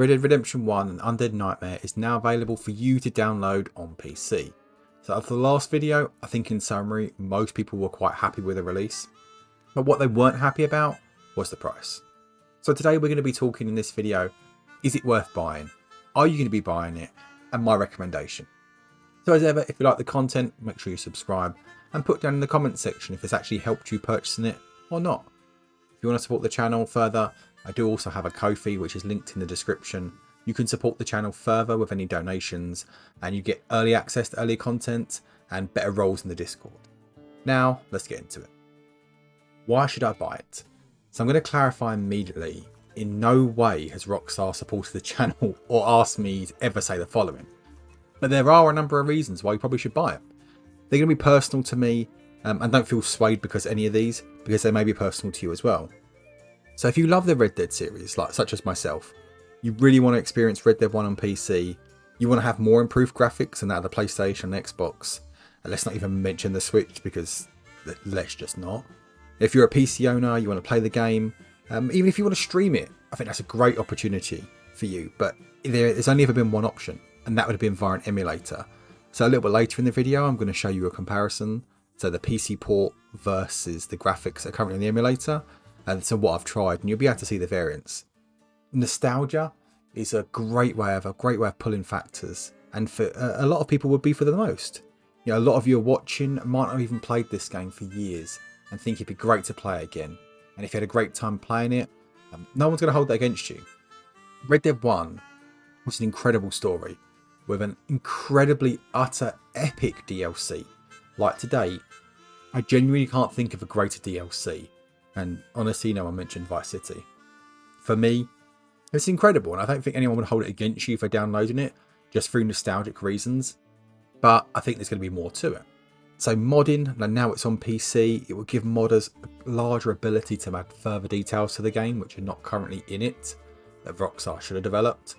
Red Dead Redemption 1 and Undead Nightmare is now available for you to download on PC. So after the last video, I think in summary, most people were quite happy with the release. But what they weren't happy about was the price. So today we're going to be talking in this video, is it worth buying? Are you going to be buying it? And my recommendation. So as ever, if you like the content, make sure you subscribe and put down in the comments section if it's actually helped you purchasing it or not. If you want to support the channel further, I do also have a Ko-fi which is linked in the description. You can support the channel further with any donations and you get early access to early content and better roles in the Discord. Now, let's get into it. Why should I buy it? So I'm going to clarify immediately, in no way has Rockstar supported the channel or asked me to ever say the following. But there are a number of reasons why you probably should buy it. They're going to be personal to me and don't feel swayed because any of these, because they may be personal to you as well. So if you love the Red Dead series, such as myself, you really want to experience Red Dead 1 on PC, you want to have more improved graphics than that of the PlayStation and Xbox, and let's not even mention the Switch because let's just not. If you're a PC owner, you want to play the game, even if you want to stream it, I think that's a great opportunity for you. But there's only ever been one option, and that would have been via an emulator. So a little bit later in the video, I'm going to show you a comparison. So the PC port versus the graphics that are currently in the emulator, and so what I've tried, and you'll be able to see the variance. Nostalgia is a great way of pulling factors, and for a lot of people would be for the most. You know, a lot of you are watching might not have even played this game for years and think it'd be great to play again. And if you had a great time playing it, no one's going to hold that against you. Red Dead 1 was an incredible story with an incredibly utter epic DLC. Like today, I genuinely can't think of a greater DLC. And honestly, no one mentioned Vice City. For me, it's incredible, and I don't think anyone would hold it against you for downloading it just through nostalgic reasons. But I think there's going to be more to it. So modding, and now it's on PC, it will give modders a larger ability to add further details to the game, which are not currently in it, that Rockstar should have developed.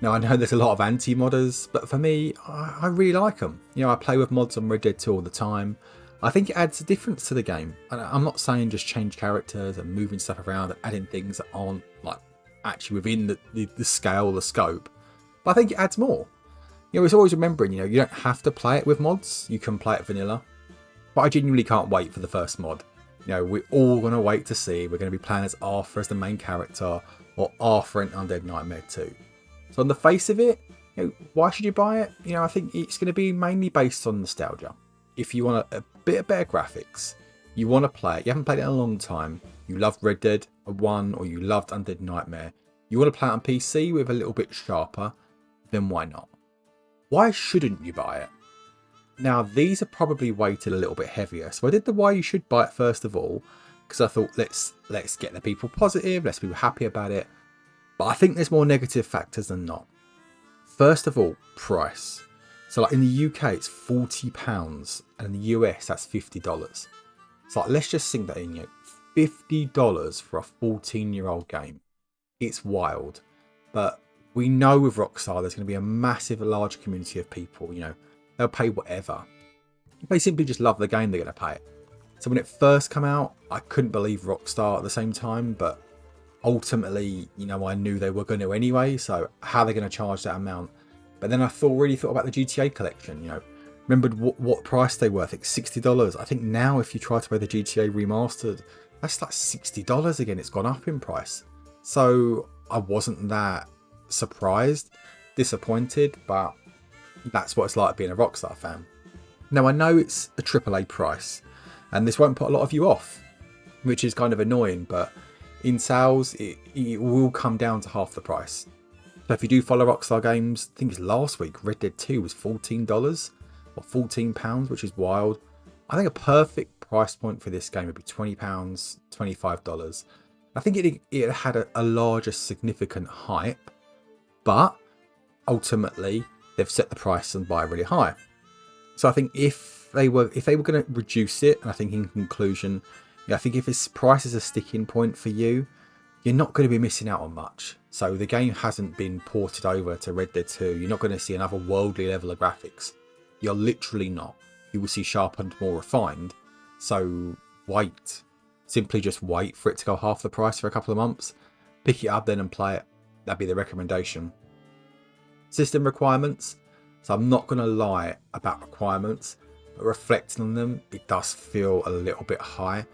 Now I know there's a lot of anti-modders, but for me, I really like them. You know, I play with mods on Red Dead 2 all the time. I think it adds a difference to the game. And I'm not saying just change characters and moving stuff around and adding things that aren't like actually within the scale, the scope. But I think it adds more. You know, it's always remembering, you know, you don't have to play it with mods. You can play it vanilla. But I genuinely can't wait for the first mod. You know, we're all going to wait to see. We're going to be playing as Arthur as the main character, or Arthur in Undead Nightmare 2. So on the face of it, you know, why should you buy it? You know, I think it's going to be mainly based on nostalgia. If you want a bit of better graphics, you want to play it, you haven't played it in a long time, you loved Red Dead 1 or you loved Undead Nightmare, you want to play it on PC with a little bit sharper, then why not? Why shouldn't you buy it? Now these are probably weighted a little bit heavier, so I did the why you should buy it first of all, because I thought let's get the people positive, let's be happy about it. But I think there's more negative factors than not. First of all, price. So like in the UK it's £40 and in the US that's $50. So like, let's just sink that in, you know, $50 for a 14-year-old game. It's wild. But we know with Rockstar there's going to be a massive, large community of people, you know, they'll pay whatever. They simply just love the game, they're going to pay it. So when it first came out, I couldn't believe Rockstar at the same time, but ultimately, you know, I knew they were going to anyway, so how are they going to charge that amount? But then I really thought about the GTA collection, you know, remembered what price they were, I think $60. I think now if you try to buy the GTA remastered, that's like $60 again, it's gone up in price. So I wasn't that surprised, disappointed, but that's what it's like being a Rockstar fan. Now I know it's a AAA price, and this won't put a lot of you off, which is kind of annoying, but in sales, it will come down to half the price. So if you do follow Rockstar games, I think it's last week, Red Dead 2 was $14 or £14, which is wild. I think a perfect price point for this game would be £20, $25. I think it had a larger significant hype, but ultimately they've set the price and buy really high. So I think if they were going to reduce it, and I think in conclusion, yeah, I think if this price is a sticking point for you, you're not going to be missing out on much. So the game hasn't been ported over to Red Dead 2. You're not going to see another worldly level of graphics. You're literally not. You will see sharpened, more refined. So wait. Simply just wait for it to go half the price for a couple of months. Pick it up then and play it. That'd be the recommendation. System requirements. So I'm not going to lie about requirements, but reflecting on them, it does feel a little bit high.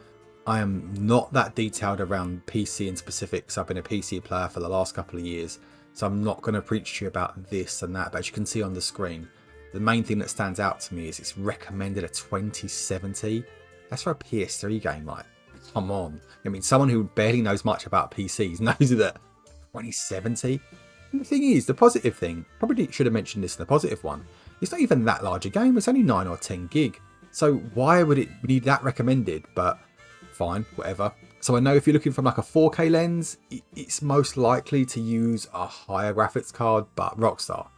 I am not that detailed around PC and specifics. I've been a PC player for the last couple of years, so I'm not going to preach to you about this and that. But as you can see on the screen, the main thing that stands out to me is it's recommended a 2070. That's for a PS3 game, like, come on. I mean, someone who barely knows much about PCs knows that 2070. And the thing is, the positive thing, probably should have mentioned this in the positive one, it's not even that large a game. It's only 9 or 10 gig. So why would it need that recommended? But fine, whatever. So I know if you're looking from like a 4K lens, it's most likely to use a higher graphics card, but Rockstar,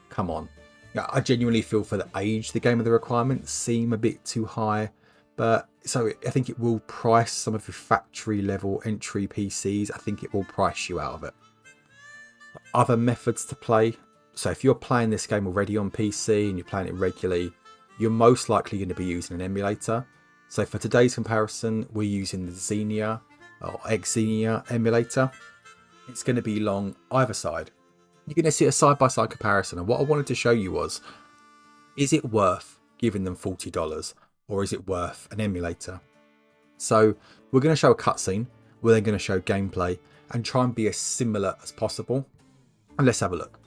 come on. Yeah, I genuinely feel for the age the game of the requirements seem a bit too high. But so I think it will price some of your factory level entry PCs. I think it will price you out of it. Other methods to play. So if you're playing this game already on PC and you're playing it regularly, you're most likely going to be using an emulator. So for today's comparison, we're using the Xenia or Xenia emulator. It's going to be long either side. You're going to see a side-by-side comparison. And what I wanted to show you was, is it worth giving them $40 or is it worth an emulator? So we're going to show a cutscene. We're then going to show gameplay and try and be as similar as possible. And let's have a look.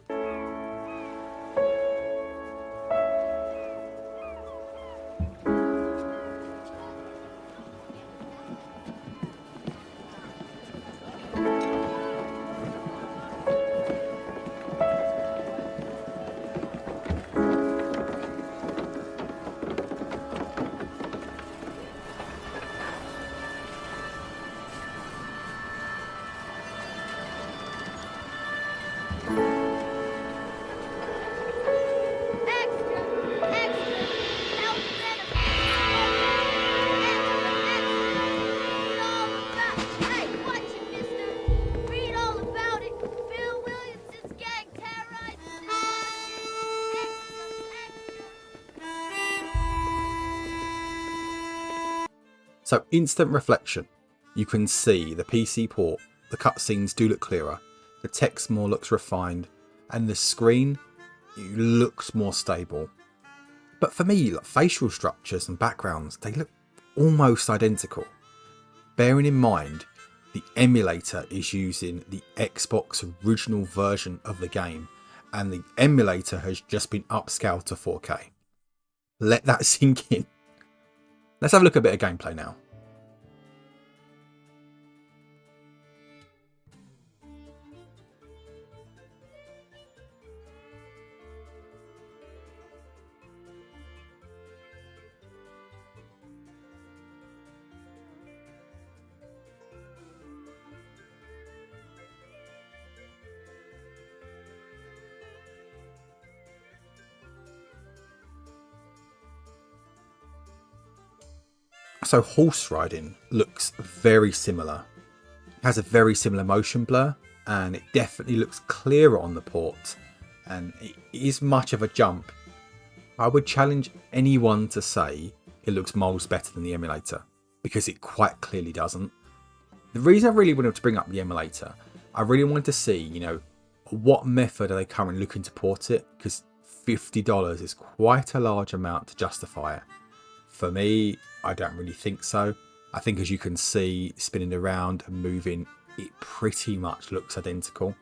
So instant reflection, you can see the PC port, the cutscenes do look clearer, the text more looks refined, and the screen looks more stable. But for me, like, facial structures and backgrounds, they look almost identical. Bearing in mind, the emulator is using the Xbox original version of the game, and the emulator has just been upscaled to 4K. Let that sink in. Let's have a look at a bit of gameplay now. So horse riding looks very similar. It has a very similar motion blur, and it definitely looks clearer on the port, and it is much of a jump. I would challenge anyone to say it looks miles better than the emulator, because it quite clearly doesn't. The reason I really wanted to bring up the emulator, I really wanted to see, you know, what method are they currently looking to port it, because $50 is quite a large amount to justify it. For me, I don't really think so. I think, as you can see, spinning around and moving, it pretty much looks identical.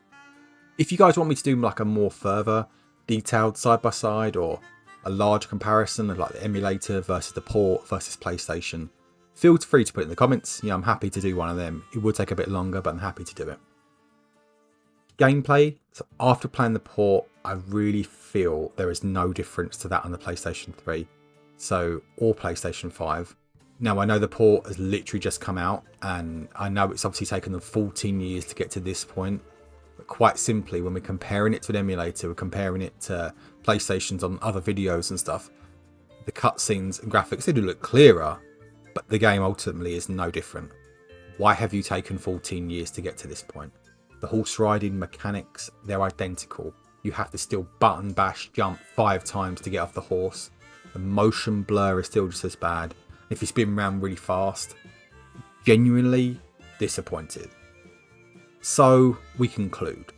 If you guys want me to do like a more further detailed side-by-side or a large comparison of like the emulator versus the port versus PlayStation, feel free to put it in the comments. Yeah, I'm happy to do one of them. It would take a bit longer, but I'm happy to do it. Gameplay, so after playing the port, I really feel there is no difference to that on the PlayStation 3. So, or PlayStation 5. Now, I know the port has literally just come out, and I know it's obviously taken them 14 years to get to this point. But quite simply, when we're comparing it to an emulator, we're comparing it to PlayStations on other videos and stuff, the cutscenes and graphics, they do look clearer, but the game ultimately is no different. Why have you taken 14 years to get to this point? The horse riding mechanics, they're identical. You have to still button bash jump 5 times to get off the horse. The motion blur is still just as bad. If you spin around really fast, genuinely disappointed. So we conclude,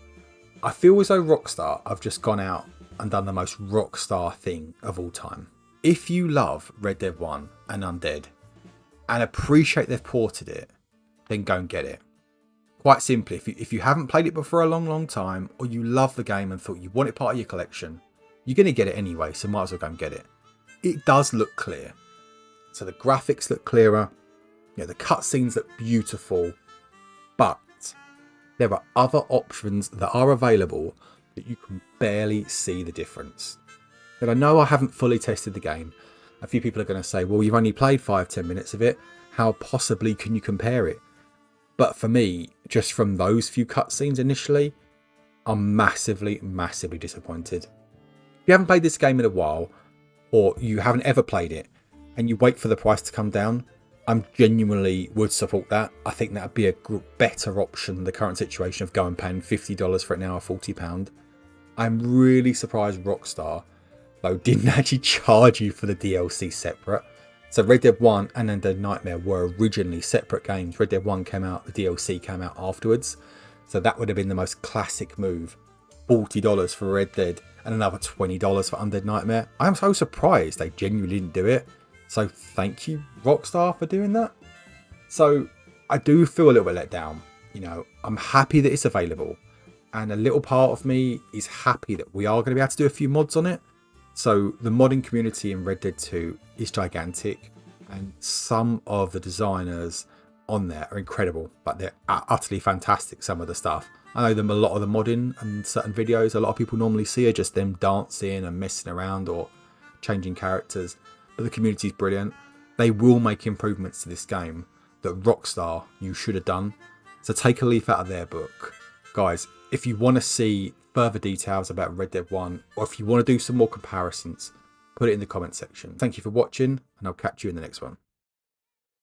I feel as though Rockstar have just gone out and done the most Rockstar thing of all time. If you love Red Dead 1 and Undead and appreciate they've ported it, then go and get it. Quite simply, if you haven't played it before a long time, or you love the game and thought you want it part of your collection, you're going to get it anyway, so might as well go and get it. It does look clear. So the graphics look clearer, the cutscenes look beautiful, but there are other options that are available that you can barely see the difference. And I know I haven't fully tested the game. A few people are going to say, well, you've only played 5-10 minutes of it. How possibly can you compare it? But for me, just from those few cutscenes initially, I'm massively disappointed. If you haven't played this game in a while, or you haven't ever played it, and you wait for the price to come down, I genuinely would support that. I think that would be a better option than the current situation of going paying $50 for it now, or £40. I'm really surprised Rockstar, though, didn't actually charge you for the DLC separate. So Red Dead 1 and Undead Nightmare were originally separate games. Red Dead 1 came out, the DLC came out afterwards. So that would have been the most classic move. $40 for Red Dead and another $20 for Undead Nightmare. I'm so surprised they genuinely didn't do it. So thank you, Rockstar, for doing that. So I do feel a little bit let down. I'm happy that it's available. And a little part of me is happy that we are going to be able to do a few mods on it. So the modding community in Red Dead 2 is gigantic, and some of the designers on there are incredible, but they're utterly fantastic, some of the stuff. I know them a lot of the modding and certain videos a lot of people normally see are just them dancing and messing around or changing characters, but the community is brilliant. They will make improvements to this game that Rockstar you should have done. So take a leaf out of their book. Guys, if you want to see further details about Red Dead 1, or if you want to do some more comparisons, put it in the comment section. Thank you for watching, and I'll catch you in the next one.